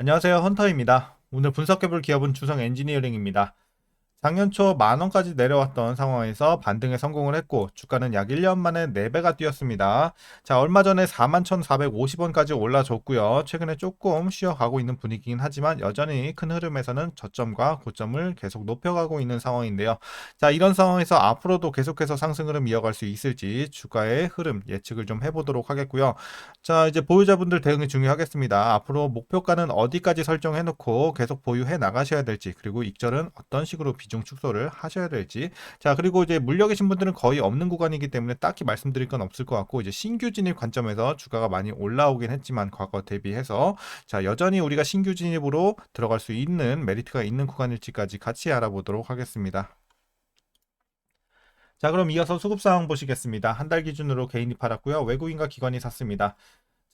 안녕하세요. 헌터입니다. 오늘 분석해볼 기업은 주성 엔지니어링입니다. 작년 초 만원까지 내려왔던 상황에서 반등에 성공을 했고 주가는 약 1년 만에 4배가 뛰었습니다. 자, 얼마 전에 41,450원까지 올라줬고요. 최근에 조금 쉬어가고 있는 분위기긴 하지만 여전히 큰 흐름에서는 저점과 고점을 계속 높여가고 있는 상황인데요. 자, 이런 상황에서 앞으로도 계속해서 상승 흐름 이어갈 수 있을지 주가의 흐름 예측을 좀 해보도록 하겠고요. 자, 이제 보유자분들 대응이 중요하겠습니다. 앞으로 목표가는 어디까지 설정해놓고 계속 보유해 나가셔야 될지, 그리고 익절은 어떤 식으로 비중 축소를 하셔야 될지. 자, 그리고 이제 물려 계신 분들은 거의 없는 구간이기 때문에 딱히 말씀드릴 건 없을 것 같고, 이제 신규 진입 관점에서 주가가 많이 올라오긴 했지만 과거 대비해서 자, 여전히 우리가 신규 진입으로 들어갈 수 있는 메리트가 있는 구간일지까지 같이 알아보도록 하겠습니다. 자, 그럼 이어서 수급 상황 보시겠습니다. 한 달 기준으로 개인이 팔았고요. 외국인과 기관이 샀습니다.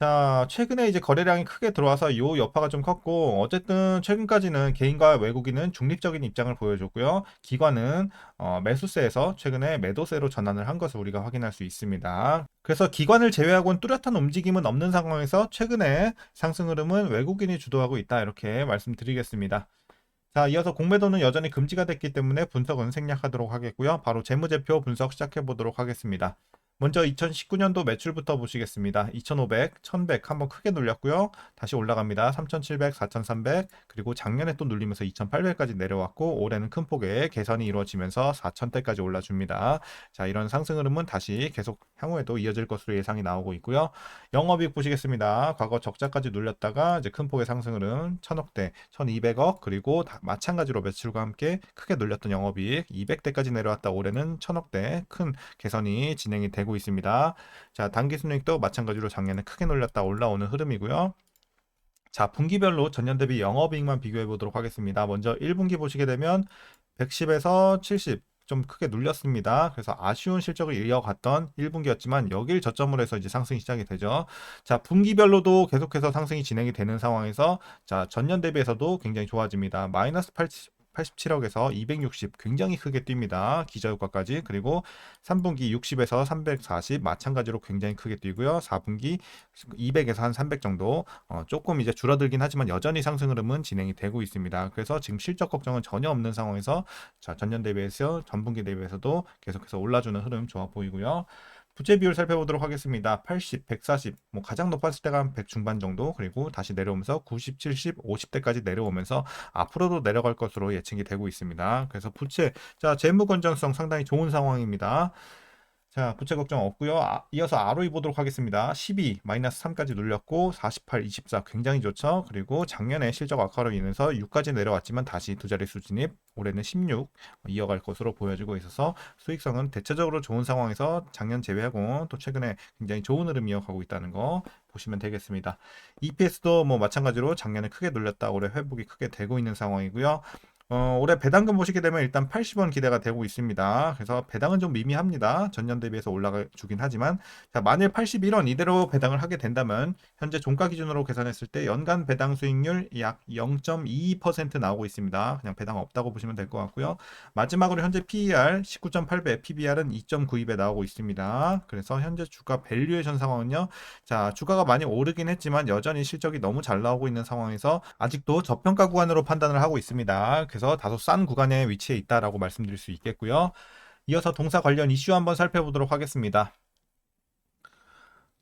자, 최근에 이제 거래량이 크게 들어와서 요 여파가 좀 컸고, 어쨌든 최근까지는 개인과 외국인은 중립적인 입장을 보여줬고요. 기관은 매수세에서 최근에 매도세로 전환을 한 것을 우리가 확인할 수 있습니다. 그래서 기관을 제외하고는 뚜렷한 움직임은 없는 상황에서 최근에 상승 흐름은 외국인이 주도하고 있다, 이렇게 말씀드리겠습니다. 자, 이어서 공매도는 여전히 금지가 됐기 때문에 분석은 생략하도록 하겠고요. 바로 재무제표 분석 시작해 보도록 하겠습니다. 먼저 2019년도 매출부터 보시겠습니다. 2,500, 1,100 한번 크게 눌렸고요. 다시 올라갑니다. 3,700, 4,300, 그리고 작년에 또 눌리면서 2,800까지 내려왔고, 올해는 큰 폭의 개선이 이루어지면서 4,000대까지 올라줍니다. 자, 이런 상승 흐름은 다시 계속 향후에도 이어질 것으로 예상이 나오고 있고요. 영업이익 보시겠습니다. 과거 적자까지 눌렸다가 이제 큰 폭의 상승 흐름 1,000억대, 1,200억, 그리고 마찬가지로 매출과 함께 크게 눌렸던 영업이익 200대까지 내려왔다 올해는 1,000억대 큰 개선이 진행이 되고 있습니다. 자, 당기순이익도 마찬가지로 작년에 크게 눌렸다 올라오는 흐름이고요. 자, 분기별로 전년 대비 영업이익만 비교해 보도록 하겠습니다. 먼저 1분기 보시게 되면 110에서 70 좀 크게 눌렸습니다. 그래서 아쉬운 실적을 이어갔던 1분기였지만 여길 저점으로 해서 이제 상승이 시작이 되죠. 자, 분기별로도 계속해서 상승이 진행이 되는 상황에서 자, 전년 대비해서도 굉장히 좋아집니다. 마이너스 87억에서 260 굉장히 크게 뜁니다. 기저효과까지. 그리고 3분기 60에서 340 마찬가지로 굉장히 크게 뛰고요. 4분기 200에서 한 300 정도 조금 이제 줄어들긴 하지만 여전히 상승 흐름은 진행이 되고 있습니다. 그래서 지금 실적 걱정은 전혀 없는 상황에서 자, 전년 대비해서 전분기 대비해서도 계속해서 올라주는 흐름 좋아 보이고요. 부채 비율 살펴보도록 하겠습니다. 80, 140, 뭐 가장 높았을 때가 한 100 중반 정도, 그리고 다시 내려오면서 90, 70, 50대까지 내려오면서 앞으로도 내려갈 것으로 예측이 되고 있습니다. 그래서 부채, 자, 재무 건전성 상당히 좋은 상황입니다. 자, 부채 걱정 없고요. 이어서 ROE 보도록 하겠습니다. 12, 마이너스 3까지 눌렸고 48, 24 굉장히 좋죠. 그리고 작년에 실적 악화로 인해서 6까지 내려왔지만 다시 두 자릿수 진입, 올해는 16 이어갈 것으로 보여지고 있어서 수익성은 대체적으로 좋은 상황에서 작년 제외하고 또 최근에 굉장히 좋은 흐름 이어가고 있다는 거 보시면 되겠습니다. EPS도 뭐 마찬가지로 작년에 크게 눌렸다 올해 회복이 크게 되고 있는 상황이고요. 올해 배당금 보시게 되면 일단 80원 기대가 되고 있습니다. 그래서 배당은 좀 미미합니다. 전년 대비해서 올라가 주긴 하지만 자, 만일 81원 이대로 배당을 하게 된다면 현재 종가 기준으로 계산했을 때 연간 배당 수익률 약 0.22% 나오고 있습니다. 그냥 배당 없다고 보시면 될 것 같고요. 마지막으로 현재 PER 19.8배, PBR은 2.92배 나오고 있습니다. 그래서 현재 주가 밸류에이션 상황은요. 자, 주가가 많이 오르긴 했지만 여전히 실적이 너무 잘 나오고 있는 상황에서 아직도 저평가 구간으로 판단을 하고 있습니다. 그래서 다소 싼 구간에 위치해 있다라고 말씀드릴 수 있겠고요. 이어서 동사 관련 이슈 한번 살펴보도록 하겠습니다.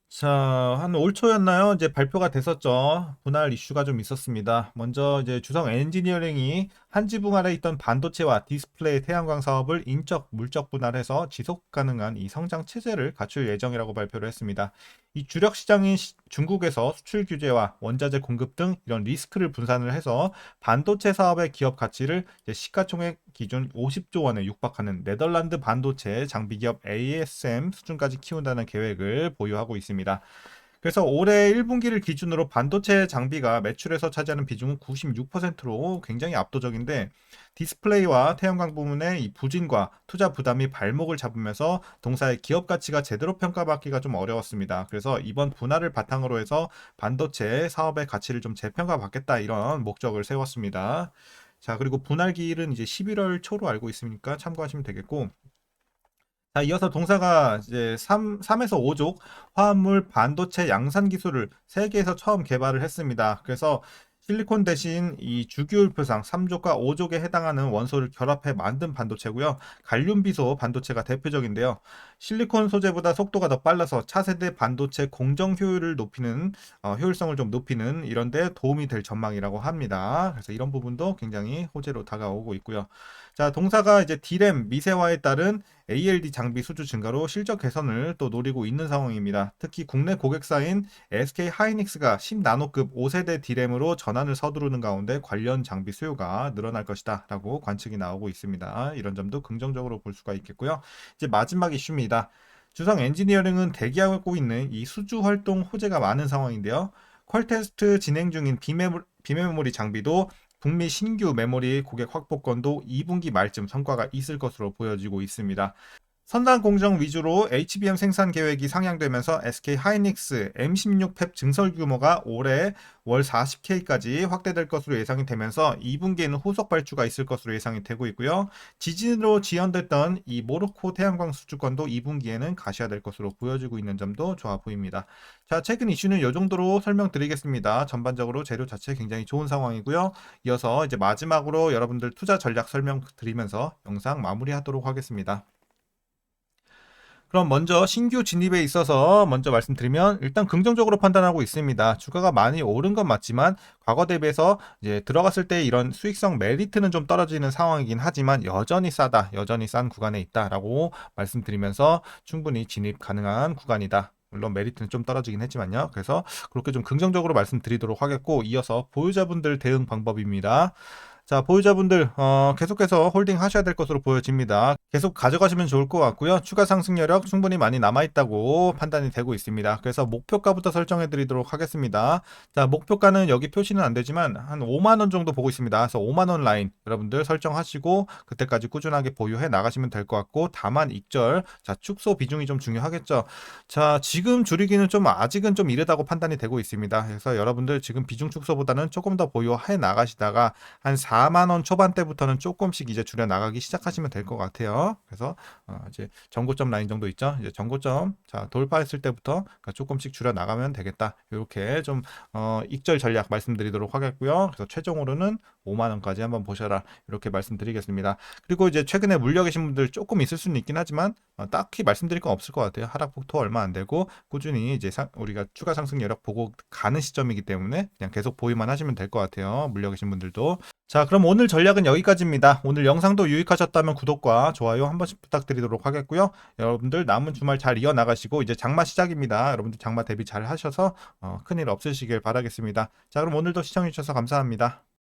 자, 한 올 초였나요? 이제 발표가 됐었죠. 분할 이슈가 좀 있었습니다. 먼저 이제 주성 엔지니어링이 한 지붕 아래 있던 반도체와 디스플레이 태양광 사업을 인적, 물적 분할해서 지속 가능한 이 성장 체제를 갖출 예정이라고 발표를 했습니다. 이 주력 시장인 중국에서 수출 규제와 원자재 공급 등 이런 리스크를 분산을 해서 반도체 사업의 기업 가치를 시가총액 기준 50조 원에 육박하는 네덜란드 반도체 장비 기업 ASM 수준까지 키운다는 계획을 보유하고 있습니다. 그래서 올해 1분기를 기준으로 반도체 장비가 매출에서 차지하는 비중은 96%로 굉장히 압도적인데 디스플레이와 태양광 부문의 이 부진과 투자 부담이 발목을 잡으면서 동사의 기업 가치가 제대로 평가받기가 좀 어려웠습니다. 그래서 이번 분할을 바탕으로 해서 반도체 사업의 가치를 좀 재평가받겠다 이런 목적을 세웠습니다. 자, 그리고 분할 기일은 이제 11월 초로 알고 있으니까 참고하시면 되겠고 자, 이어서 동사가 이제 3에서 5족 화합물 반도체 양산 기술을 세계에서 처음 개발을 했습니다. 그래서 실리콘 대신 이 주기율표상 3족과 5족에 해당하는 원소를 결합해 만든 반도체고요. 갈륨 비소 반도체가 대표적인데요. 실리콘 소재보다 속도가 더 빨라서 차세대 반도체 공정 효율을 높이는 효율성을 좀 높이는 이런 데 도움이 될 전망이라고 합니다. 그래서 이런 부분도 굉장히 호재로 다가오고 있고요. 자, 동사가 이제 D램 미세화에 따른 ALD 장비 수주 증가로 실적 개선을 또 노리고 있는 상황입니다. 특히 국내 고객사인 SK 하이닉스가 10나노급 5세대 D램으로 전환을 서두르는 가운데 관련 장비 수요가 늘어날 것이다 라고 관측이 나오고 있습니다. 이런 점도 긍정적으로 볼 수가 있겠고요. 이제 마지막 이슈입니다. 주성 엔지니어링은 대기하고 있는 이 수주 활동 호재가 많은 상황인데요. 퀄 테스트 진행 중인 비메모리 장비도 북미 신규 메모리 고객 확보건도 2분기 말쯤 성과가 있을 것으로 보여지고 있습니다. 선단 공정 위주로 HBM 생산 계획이 상향되면서 SK 하이닉스 M16 팹 증설 규모가 올해 월 40K까지 확대될 것으로 예상이 되면서 2분기에는 후속 발주가 있을 것으로 예상이 되고 있고요. 지진으로 지연됐던 이 모로코 태양광 수주권도 2분기에는 가시화될 것으로 보여지고 있는 점도 좋아 보입니다. 자, 최근 이슈는 이 정도로 설명드리겠습니다. 전반적으로 재료 자체 굉장히 좋은 상황이고요. 이어서 이제 마지막으로 여러분들 투자 전략 설명드리면서 영상 마무리하도록 하겠습니다. 그럼 먼저 신규 진입에 있어서 먼저 말씀드리면 일단 긍정적으로 판단하고 있습니다. 주가가 많이 오른 건 맞지만 과거 대비해서 이제 들어갔을 때 이런 수익성 메리트는 좀 떨어지는 상황이긴 하지만 여전히 싸다, 여전히 싼 구간에 있다라고 말씀드리면서 충분히 진입 가능한 구간이다. 물론 메리트는 좀 떨어지긴 했지만요. 그래서 그렇게 좀 긍정적으로 말씀드리도록 하겠고, 이어서 보유자분들 대응 방법입니다. 자, 보유자분들 계속해서 홀딩 하셔야 될 것으로 보여집니다. 계속 가져가시면 좋을 것 같고요. 추가 상승 여력 충분히 많이 남아있다고 판단이 되고 있습니다. 그래서 목표가부터 설정해 드리도록 하겠습니다. 자, 목표가는 여기 표시는 안 되지만 한 5만원 정도 보고 있습니다. 그래서 5만원 라인 여러분들 설정하시고 그때까지 꾸준하게 보유해 나가시면 될 것 같고, 다만 익절, 자, 축소 비중이 좀 중요하겠죠. 자, 지금 줄이기는 좀 아직은 좀 이르다고 판단이 되고 있습니다. 그래서 여러분들 지금 비중 축소보다는 조금 더 보유해 나가시다가 한 4만 원 초반대부터는 조금씩 이제 줄여 나가기 시작하시면 될 것 같아요. 그래서 이제 전고점 라인 정도 있죠. 이제 전고점 자 돌파했을 때부터 조금씩 줄여 나가면 되겠다. 이렇게 좀 익절 전략 말씀드리도록 하겠고요. 그래서 최종으로는 5만 원까지 한번 보셔라 이렇게 말씀드리겠습니다. 그리고 이제 최근에 물려 계신 분들 조금 있을 수는 있긴 하지만 딱히 말씀드릴 건 없을 것 같아요. 하락폭도 얼마 안 되고 꾸준히 이제 우리가 추가 상승 여력 보고 가는 시점이기 때문에 그냥 계속 보유만 하시면 될 것 같아요. 물려 계신 분들도. 자, 그럼 오늘 전략은 여기까지입니다. 오늘 영상도 유익하셨다면 구독과 좋아요 한 번씩 부탁드리도록 하겠고요. 여러분들 남은 주말 잘 이어나가시고 이제 장마 시작입니다. 여러분들 장마 대비 잘 하셔서 큰일 없으시길 바라겠습니다. 자, 그럼 오늘도 시청해주셔서 감사합니다.